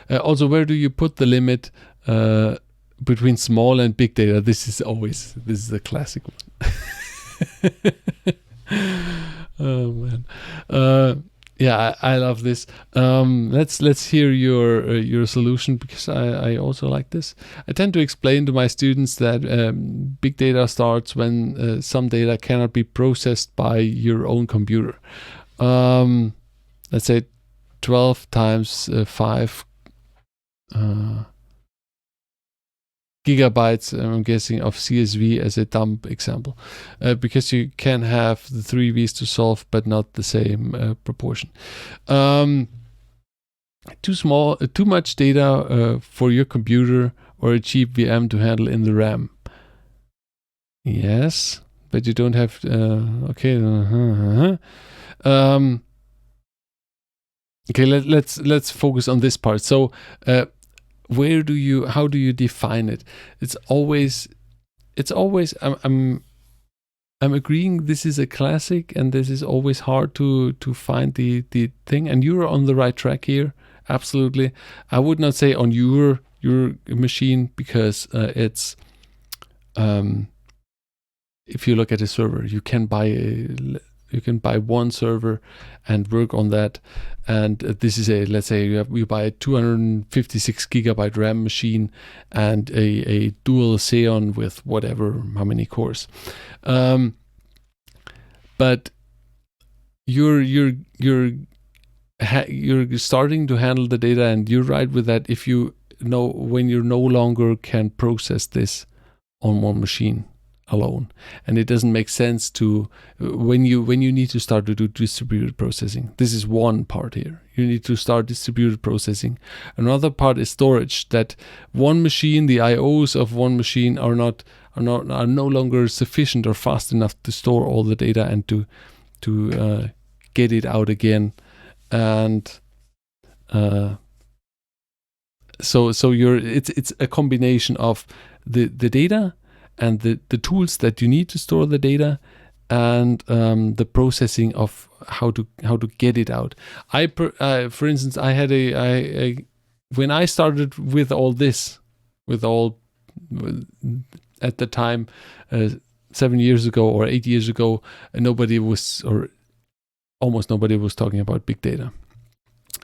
Also, where do you put the limit between small and big data? This is a classic one. Oh man. Yeah, I love this. Let's hear your solution, because I also like this. I tend to explain to my students that big data starts when some data cannot be processed by your own computer. Let's say 12 times 5 gigabytes, I'm guessing, of CSV as a dump example, because you can have the 3 V's to solve, but not the same proportion. Too much data for your computer or a cheap VM to handle in the RAM. Yes, but you don't have. Okay. Okay. Let's focus on this part. So. How do you define it? It's always I'm agreeing this is a classic, and this is always hard to find the thing, and you're on the right track here. Absolutely. I would not say on your machine, because it's if you look at a server, you can buy one server and work on that. And this is let's say you buy a 256 gigabyte RAM machine and a dual Xeon with how many cores. But you're starting to handle the data, and you're right with that. If you know when you no longer can process this on one machine alone, and it doesn't make sense to when you need to start to do distributed processing. This is one part here. You need to start distributed processing. Another part is storage. That one machine, the IOs of one machine are no longer sufficient or fast enough to store all the data and to get it out again. And so it's a combination of the data and the tools that you need to store the data, and the processing of how to get it out. For instance, I had when I started with all this, at the time, 7 years ago or 8 years ago, almost nobody was talking about big data,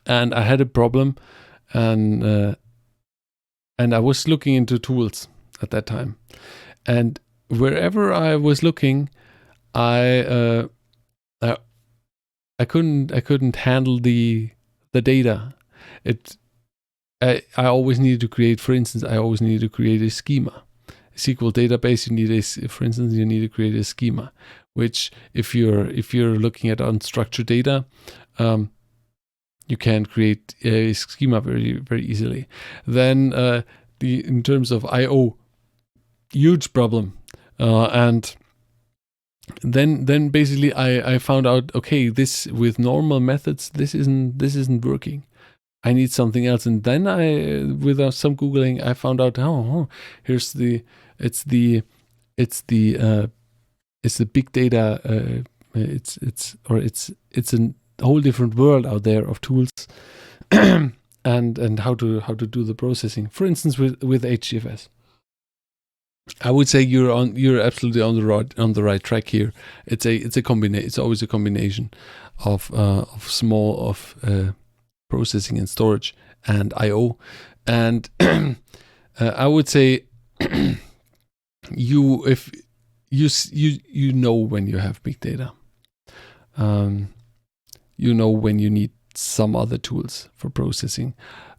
and I had a problem, and I was looking into tools at that time. And wherever I was looking, I couldn't handle the data. I always needed to create. For instance, I always needed to create a schema. A SQL database, you need to create a schema. Which, if you're looking at unstructured data, you can create a schema very, very easily. Then in terms of I/O, huge problem, and then basically I found out, okay, this with normal methods, this isn't working. I need something else. And then with some Googling, I found out, here's it's the big data. It's a whole different world out there of tools, and how to do the processing. For instance, with HDFS. I would say you're absolutely on the right track here. It's a combination. It's always a combination of processing and storage and I/O. And I would say you know when you have big data. You know when you need some other tools for processing.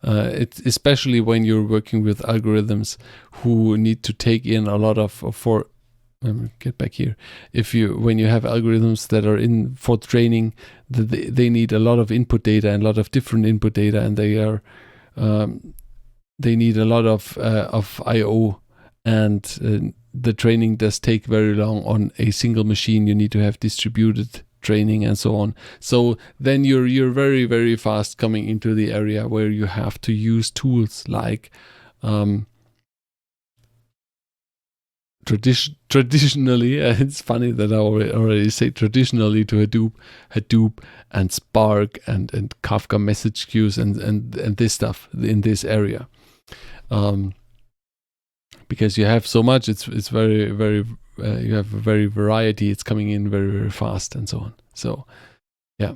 It's especially when you're working with algorithms who need to take in a lot of let me get back here. When you have algorithms that are in for training, they need a lot of input data and a lot of different input data, and they need a lot of I/O, and the training does take very long on a single machine. You need to have distributed training and so on. So then you're very, very fast coming into the area where you have to use tools like traditionally, it's funny that I already say traditionally to Hadoop and Spark and Kafka message queues and this stuff in this area, because you have so much. It's very you have a very variety. It's coming in very fast and so on. So yeah.